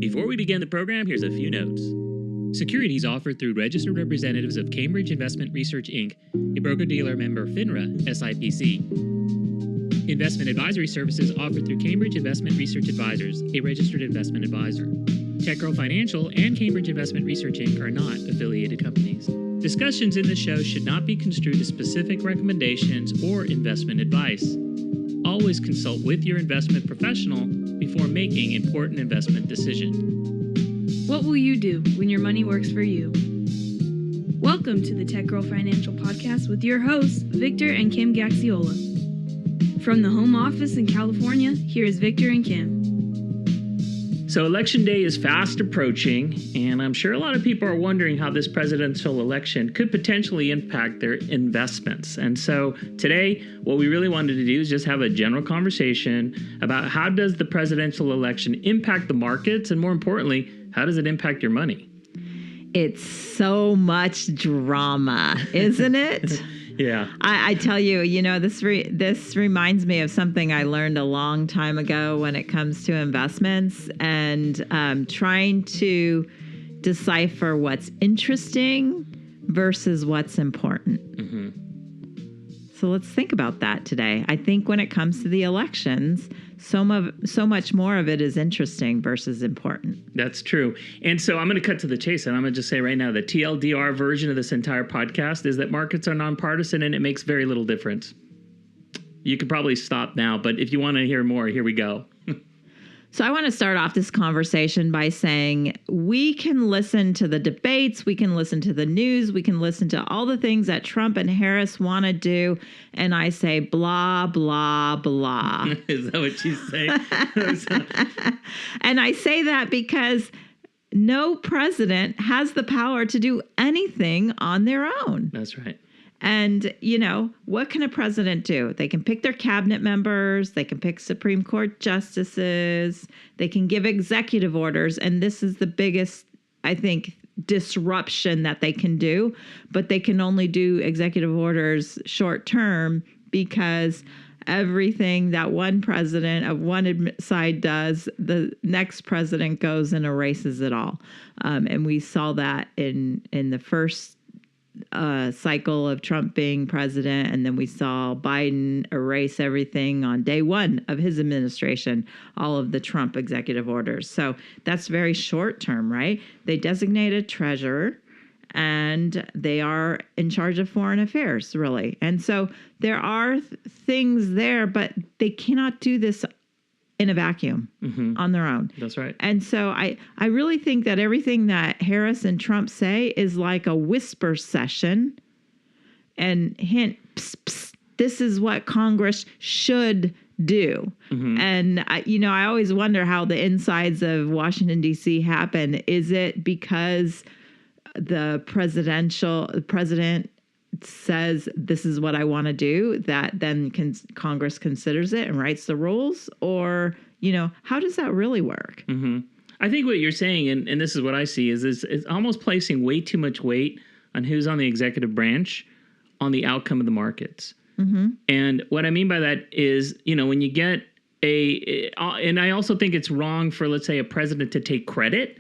Before we begin the program, here's a few notes. Securities offered through registered representatives of Cambridge Investment Research, Inc., a broker-dealer member FINRA, SIPC. Investment advisory services offered through Cambridge Investment Research Advisors, a registered investment advisor. TechGrow Financial and Cambridge Investment Research, Inc. are not affiliated companies. Discussions in this show should not be construed as specific recommendations or investment advice. Always consult with your investment professional before making important investment decisions. What will you do when your money works for you? Welcome to the TechGrow Financial Podcast with your hosts, Victor and Kim Gaxiola. From the home office in California, here is Victor and Kim. So election day is fast approaching, and I'm sure a lot of people are wondering how this presidential election could potentially impact their investments. And so today, what we really wanted to do is just have a general conversation about how does the presidential election impact the markets, and more importantly, how does it impact your money? It's so much drama, isn't it? Yeah. I tell you, this reminds me of something I learned a long time ago when it comes to investments and trying to decipher what's interesting versus what's important. Mm-hmm. So let's think about that today. I think when it comes to the elections, so much more of it is interesting versus important. That's true. And so I'm going to cut to the chase, and I'm going to just say right now, the TLDR version of this entire podcast is that markets are nonpartisan, and it makes very little difference. You could probably stop now, but if you want to hear more, here we go. So I want to start off this conversation by saying we can listen to the debates, we can listen to the news, we can listen to all the things that Trump and Harris want to do, and I say blah, blah, blah. Is that what you say? And I say that because no president has the power to do anything on their own. That's right. And, what can a president do? They can pick their cabinet members. They can pick Supreme Court justices. They can give executive orders. And this is the biggest, I think, disruption that they can do. But they can only do executive orders short term because everything that one president of one side does, the next president goes and erases it all. And we saw that in the first cycle of Trump being president, and then we saw Biden erase everything on day one of his administration, all of the Trump executive orders. So that's very short term, right? They designate a treasurer, and they are in charge of foreign affairs, really. And so there are things there, but they cannot do this in a vacuum on their own. That's right. And so I really think that everything that Harris and Trump say is like a whisper session and hint, psst, psst, this is what Congress should do. Mm-hmm. And, I always wonder how the insides of Washington, D.C. happen. Is it because the president says this is what I want to do, that then Congress considers it and writes the rules? Or, how does that really work? Mm-hmm. I think what you're saying, and this is what I see, is almost placing way too much weight on who's on the executive branch on the outcome of the markets. Mm-hmm. And what I mean by that is, when you get and I also think it's wrong for, let's say, a president to take credit.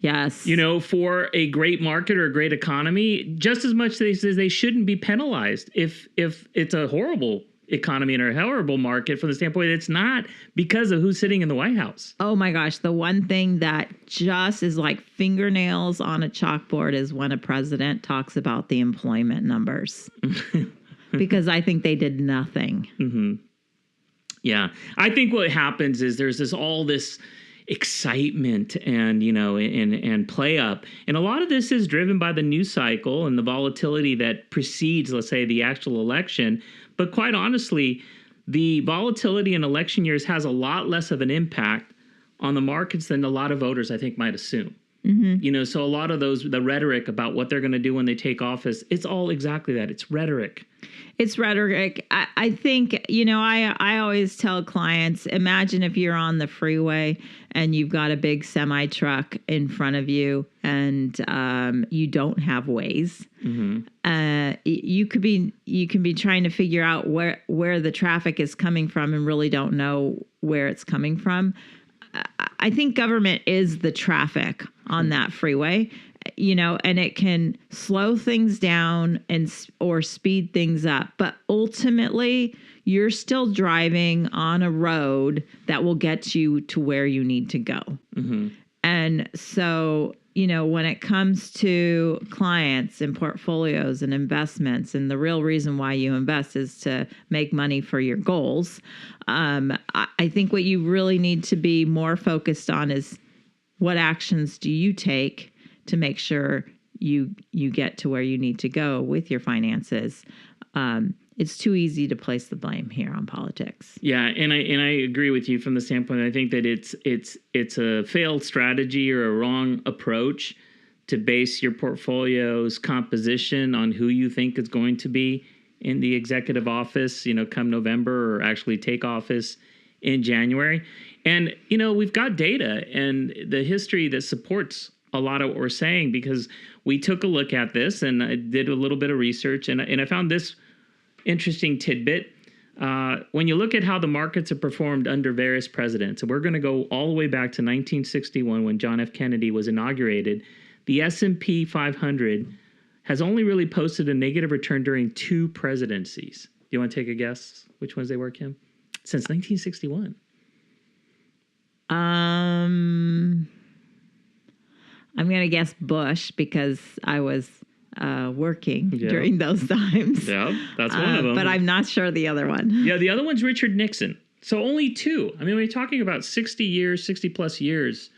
Yes. For a great market or a great economy, just as much as they shouldn't be penalized if it's a horrible economy and a horrible market from the standpoint it's not because of who's sitting in the White House. Oh my gosh. The one thing that just is like fingernails on a chalkboard is when a president talks about the employment numbers. Because I think they did nothing. Mm-hmm. Yeah. I think what happens is there's all this excitement and play up. And a lot of this is driven by the news cycle and the volatility that precedes, let's say, the actual election. But quite honestly, the volatility in election years has a lot less of an impact on the markets than a lot of voters, I think, might assume. Mm-hmm. So a lot of the rhetoric about what they're going to do when they take office, it's all exactly that. It's rhetoric. It's rhetoric. I think, I always tell clients, imagine if you're on the freeway and you've got a big semi truck in front of you and you don't have Waze. Mm-hmm. You can be trying to figure out where the traffic is coming from and really don't know where it's coming from. I think government is the traffic on that freeway, and it can slow things down or speed things up. But ultimately, you're still driving on a road that will get you to where you need to go. Mm-hmm. And so, when it comes to clients and portfolios and investments, and the real reason why you invest is to make money for your goals, I think what you really need to be more focused on is what actions do you take to make sure you get to where you need to go with your finances. It's too easy to place the blame here on politics. Yeah, and I agree with you from the standpoint. I think that it's a failed strategy or a wrong approach to base your portfolio's composition on who you think is going to be in the executive office, come November, or actually take office in January. And we've got data and the history that supports a lot of what we're saying, because we took a look at this, and I did a little bit of research, and I found this interesting tidbit. When you look at how the markets have performed under various presidents, and we're going to go all the way back to 1961 when John F. Kennedy was inaugurated, the S&P 500 has only really posted a negative return during 2 presidencies. Do you want to take a guess which ones they were, Kim? Since 1961. I'm going to guess Bush, because I was working during those times. Yeah, that's one of them. But I'm not sure the other one. Yeah, the other one's Richard Nixon. So only 2. I mean, we're talking about 60 plus years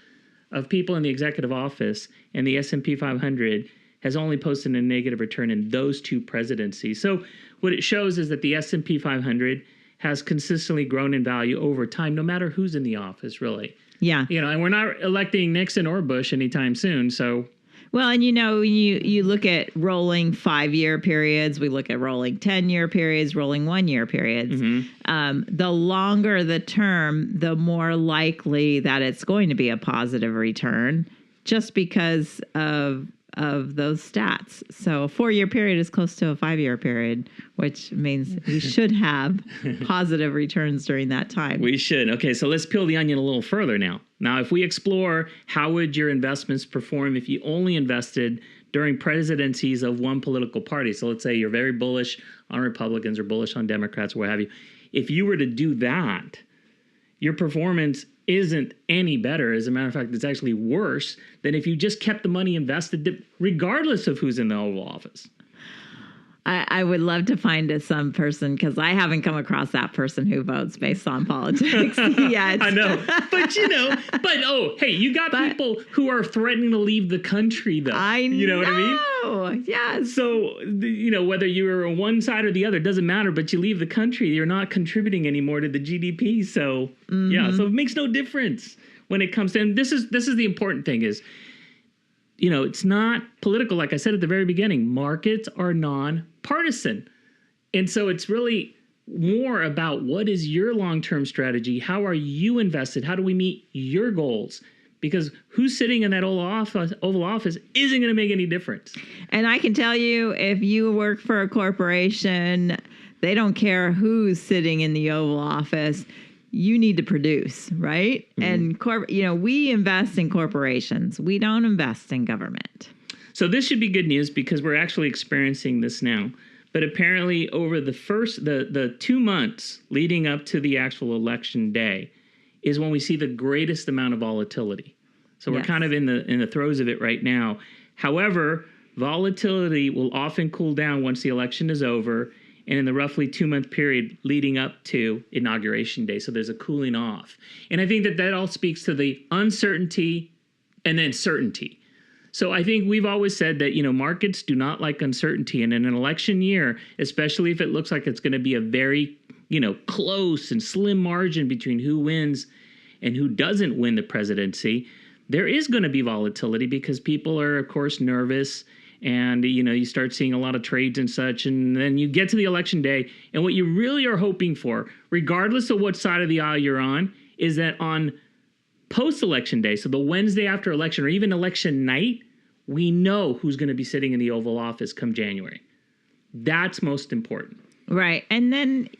of people in the executive office, and the S&P 500 has only posted a negative return in those 2 presidencies. So what it shows is that the S&P 500 has consistently grown in value over time, no matter who's in the office, really. Yeah. And we're not electing Nixon or Bush anytime soon, so... Well, and you look at rolling 5-year periods, we look at rolling 10-year periods, rolling 1-year periods. Mm-hmm. The longer the term, the more likely that it's going to be a positive return, just because of those stats. So a 4-year period is close to a 5-year period, which means we should have positive returns during that time. We should. Okay, so let's peel the onion a little further now. Now, if we explore how would your investments perform if you only invested during presidencies of one political party. So let's say you're very bullish on Republicans or bullish on Democrats or what have you. If you were to do that, your performance isn't any better. As a matter of fact, it's actually worse than if you just kept the money invested regardless of who's in the Oval Office. I would love to find some person, because I haven't come across that person who votes based on politics yet. I know. But, hey, you got people who are threatening to leave the country, though. You know what I mean? Yes. So, whether you're on one side or the other, doesn't matter, but you leave the country, you're not contributing anymore to the GDP. So, yeah, so it makes no difference when it comes to, and this is the important thing is, it's not political. Like I said at the very beginning, markets are non-partisan. And so it's really more about what is your long-term strategy? How are you invested? How do we meet your goals? Because who's sitting in that Oval Office isn't going to make any difference. And I can tell you, if you work for a corporation, they don't care who's sitting in the Oval Office. You need to produce, right? Mm-hmm. And we invest in corporations. We don't invest in government. So this should be good news, because we're actually experiencing this now. But apparently over the 2 months leading up to the actual election day is when we see the greatest amount of volatility. So we're kind of in the throes of it right now. However, volatility will often cool down once the election is over, and in the roughly 2-month period leading up to Inauguration Day. So there's a cooling off. And I think that all speaks to the uncertainty and then certainty. So I think we've always said that, markets do not like uncertainty. And in an election year, especially if it looks like it's going to be a very, close and slim margin between who wins and who doesn't win the presidency, there is going to be volatility, because people are, of course, nervous. And, you start seeing a lot of trades and such, and then you get to the election day, and what you really are hoping for, regardless of what side of the aisle you're on, is that on post-election day, so the Wednesday after election or even election night, we know who's going to be sitting in the Oval Office come January. That's most important. Right. And then,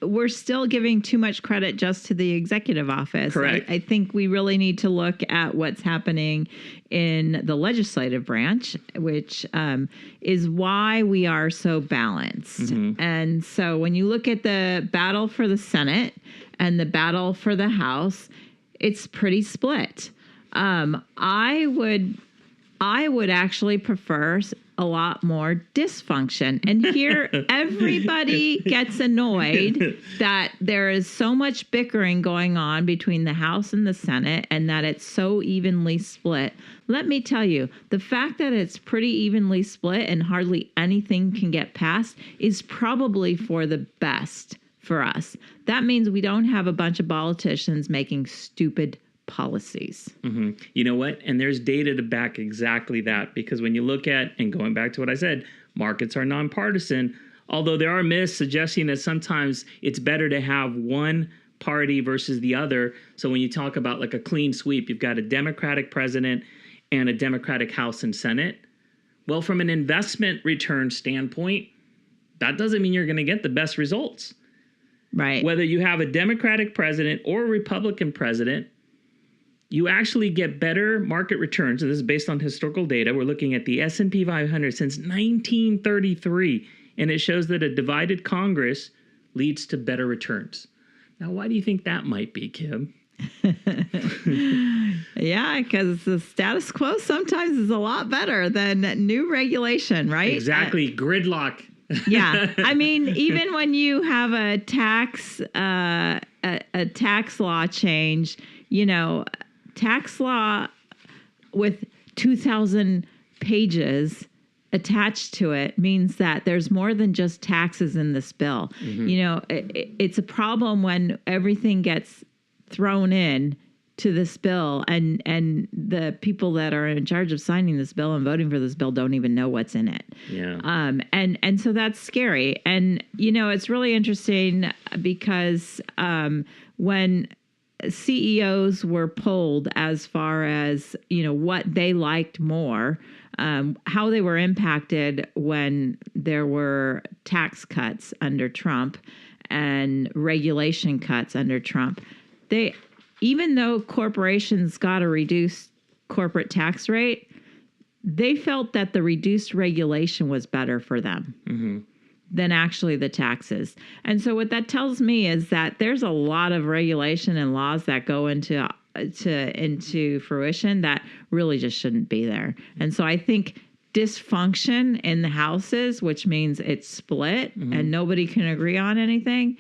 we're still giving too much credit just to the executive office. Correct. I think we really need to look at what's happening in the legislative branch, which is why we are so balanced. And so when you look at the battle for the Senate and the battle for the House, it's pretty split. I would actually prefer a lot more dysfunction. And here, everybody gets annoyed that there is so much bickering going on between the House and the Senate and that it's so evenly split. Let me tell you, the fact that it's pretty evenly split and hardly anything can get passed is probably for the best for us. That means we don't have a bunch of politicians making stupid policies. You know what? And there's data to back exactly that, because when you look at, and going back to what I said, markets are nonpartisan, although there are myths suggesting that sometimes it's better to have one party versus the other. So when you talk about like a clean sweep, you've got a Democratic president and a Democratic House and Senate. Well, from an investment return standpoint, that doesn't mean you're going to get the best results. Right. Whether you have a Democratic president or a Republican president, you actually get better market returns. And this is based on historical data. We're looking at the S7EP 500 since 1933. And it shows that a divided Congress leads to better returns. Now, why do you think that might be, Kim? Yeah, because the status quo sometimes is a lot better than new regulation, right? Exactly. Gridlock. Yeah. I mean, even when you have a tax law change, tax law with 2,000 pages attached to it means that there's more than just taxes in this bill. It's a problem when everything gets thrown in to this bill and the people that are in charge of signing this bill and voting for this bill don't even know what's in it. Yeah. And so that's scary. And, it's really interesting because when CEOs were polled as far as, what they liked more, how they were impacted when there were tax cuts under Trump and regulation cuts under Trump. Even though corporations got a reduced corporate tax rate, they felt that the reduced regulation was better for them. Than actually the taxes. And so what that tells me is that there's a lot of regulation and laws that go into fruition that really just shouldn't be there. And so I think dysfunction in the houses, which means it's split and nobody can agree on anything,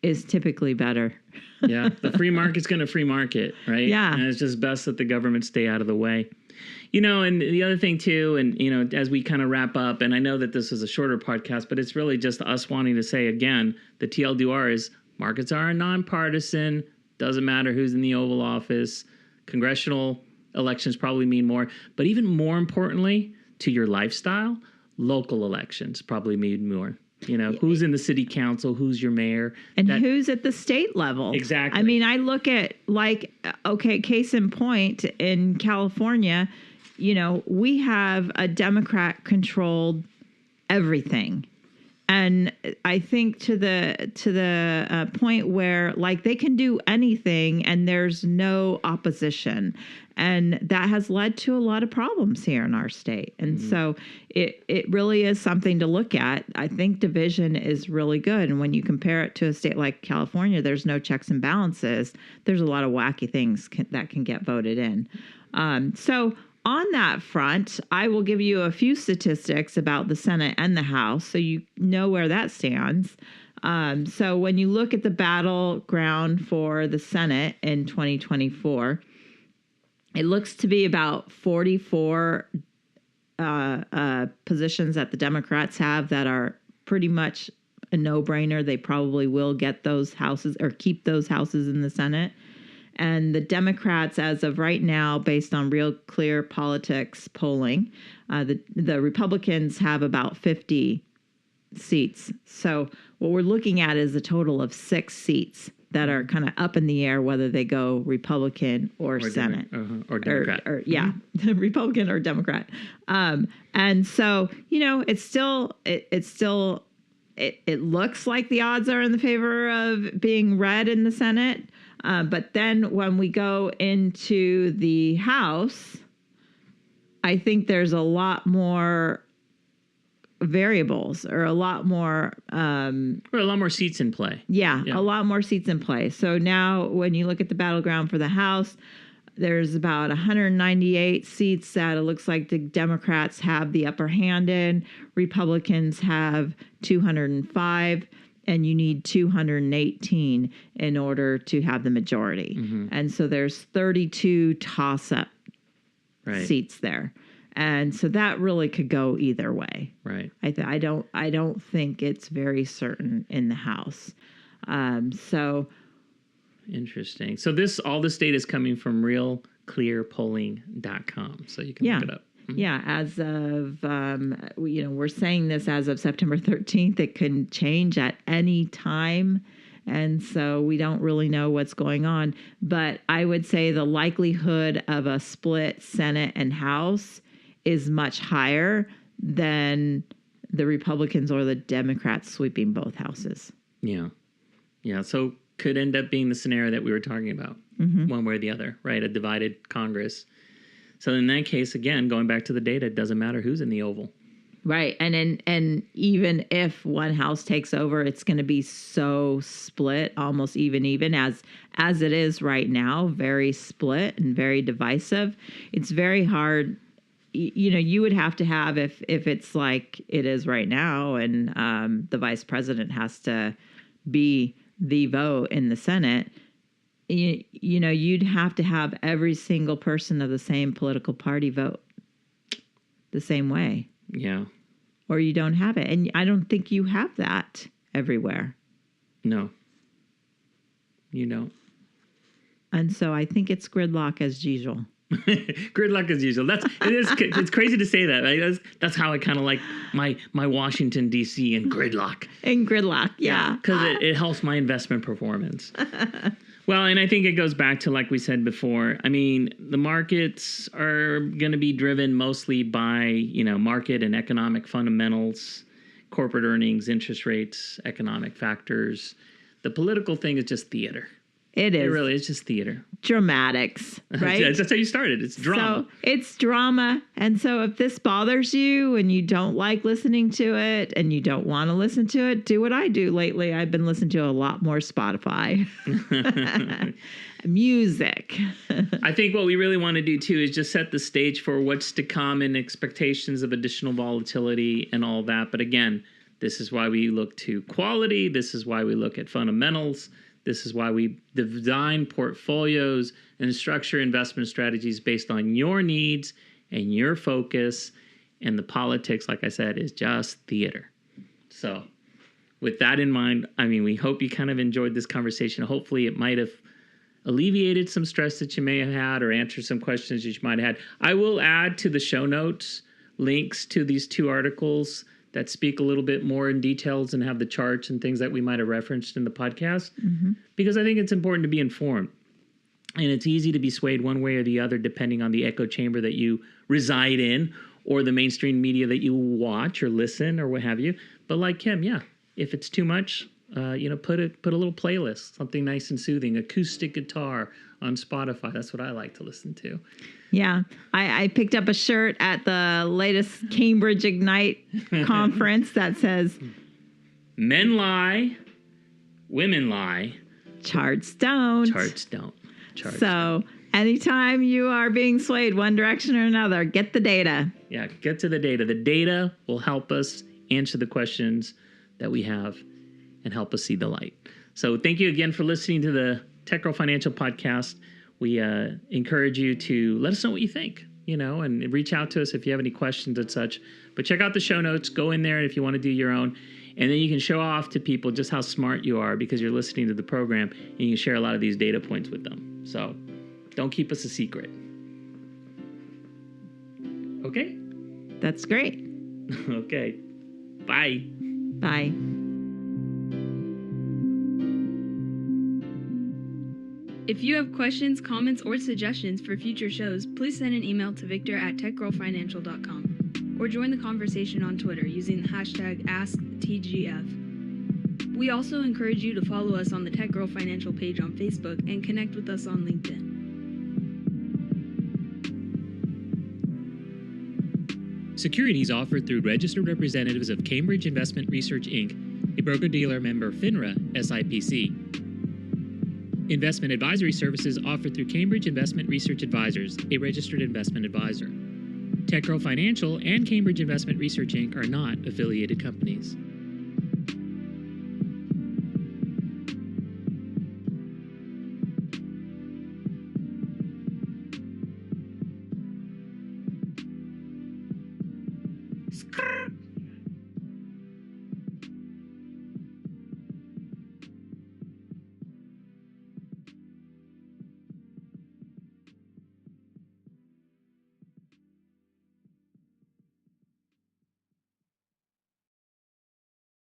is typically better. Yeah, the free market's going to free market, right? Yeah. And it's just best that the government stay out of the way. And the other thing too, and, as we kind of wrap up, and I know that this is a shorter podcast, but it's really just us wanting to say again, the TLDR is markets are nonpartisan, doesn't matter who's in the Oval Office, congressional elections probably mean more, but even more importantly to your lifestyle, local elections probably mean more. Who's in the city council, who's your mayor. And who's at the state level. Exactly. I mean, I look at case in point in California, we have a Democrat controlled everything. And I think to the point where they can do anything and there's no opposition. And that has led to a lot of problems here in our state. And so it really is something to look at. I think division is really good. And when you compare it to a state like California, there's no checks and balances. There's a lot of wacky things that can get voted in. So on that front, I will give you a few statistics about the Senate and the House so you know where that stands. So when you look at the battleground for the Senate in 2024, it looks to be about 44 positions that the Democrats have that are pretty much a no-brainer. They probably will get those houses or keep those houses in the Senate. And the Democrats, as of right now, based on Real Clear Politics polling, the Republicans have about 50 seats. So what we're looking at is a total of 6 seats that are kind of up in the air, whether they go Republican or Senate. Or Democrat. Republican or Democrat. And so, it's still it looks like the odds are in the favor of being red in the Senate. But then when we go into the House, I think there's a lot more variables or a lot more seats in play. Yeah, a lot more seats in play. So now when you look at the battleground for the House, there's about 198 seats that it looks like the Democrats have the upper hand in. Republicans have 205, and you need 218 in order to have the majority. And so there's 32 toss-up seats there. And so that really could go either way. Right. I don't think it's very certain in the House. So interesting. So all this data is coming from realclearpolling.com. So you can look it up. Yeah, as of we're saying this as of September 13th. It can change at any time. And so we don't really know what's going on. But I would say the likelihood of a split Senate and House is much higher than the Republicans or the Democrats sweeping both houses. Yeah. Yeah. So could end up being the scenario that we were talking about, one way or the other, right? A divided Congress. So in that case, again, going back to the data, it doesn't matter who's in the Oval. Right. And even if one house takes over, it's going to be so split, almost even as it is right now, very split and very divisive. It's very hard. You would have to have, if it's like it is right now and the vice president has to be the vote in the Senate, you'd have to have every single person of the same political party vote the same way. Yeah. Or you don't have it. And I don't think you have that everywhere. No. You don't. And so I think it's gridlock as usual. Gridlock as usual. It's crazy to say that. Right? That's how I kind of like my Washington D.C. and gridlock. And gridlock, yeah, because it helps my investment performance. Well, and I think it goes back to, like we said before. I mean, the markets are going to be driven mostly by market and economic fundamentals, corporate earnings, interest rates, economic factors. The political thing is just theater. It is. It really is just theater. Dramatics, right? That's how you started. It's drama. So it's drama. And so if this bothers you and you don't like listening to it and you don't want to listen to it, do what I do lately. I've been listening to a lot more Spotify. Music. I think what we really want to do, too, is just set the stage for what's to come and expectations of additional volatility and all that. But again, this is why we look to quality. This is why we look at fundamentals. This is why we design portfolios and structure investment strategies based on your needs and your focus. And the politics, like I said, is just theater. So with that in mind, we hope you kind of enjoyed this conversation. Hopefully it might have alleviated some stress that you may have had or answered some questions that you might have had. I will add to the show notes links to these two articles that speak a little bit more in details and have the charts and things that we might have referenced in the podcast, because I think it's important to be informed. And it's easy to be swayed one way or the other depending on the echo chamber that you reside in or the mainstream media that you watch or listen or what have you. But like Kim, if it's too much, put a little playlist, something nice and soothing, acoustic guitar on Spotify. That's what I like to listen to. Yeah, I picked up a shirt at the latest Cambridge Ignite conference that says, "Men lie, women lie, charts don't." Charts don't. So anytime you are being swayed one direction or another, get the data. Yeah, get to the data. The data will help us answer the questions that we have and help us see the light. So thank you again for listening to the Tech Girl Financial Podcast. We encourage you to let us know what you think, and reach out to us if you have any questions and such. But check out the show notes. Go in there if you want to do your own. And then you can show off to people just how smart you are because you're listening to the program, and you can share a lot of these data points with them. So don't keep us a secret. Okay? That's great. Okay. Bye. Bye. If you have questions, comments, or suggestions for future shows, please send an email to victor@techgirlfinancial.com or join the conversation on Twitter using the hashtag AskTGF. We also encourage you to follow us on the Tech Girl Financial page on Facebook and connect with us on LinkedIn. Securities offered through registered representatives of Cambridge Investment Research, Inc., a broker-dealer member FINRA, SIPC. Investment advisory services offered through Cambridge Investment Research Advisors, a registered investment advisor. TechGirl Financial and Cambridge Investment Research, Inc. are not affiliated companies.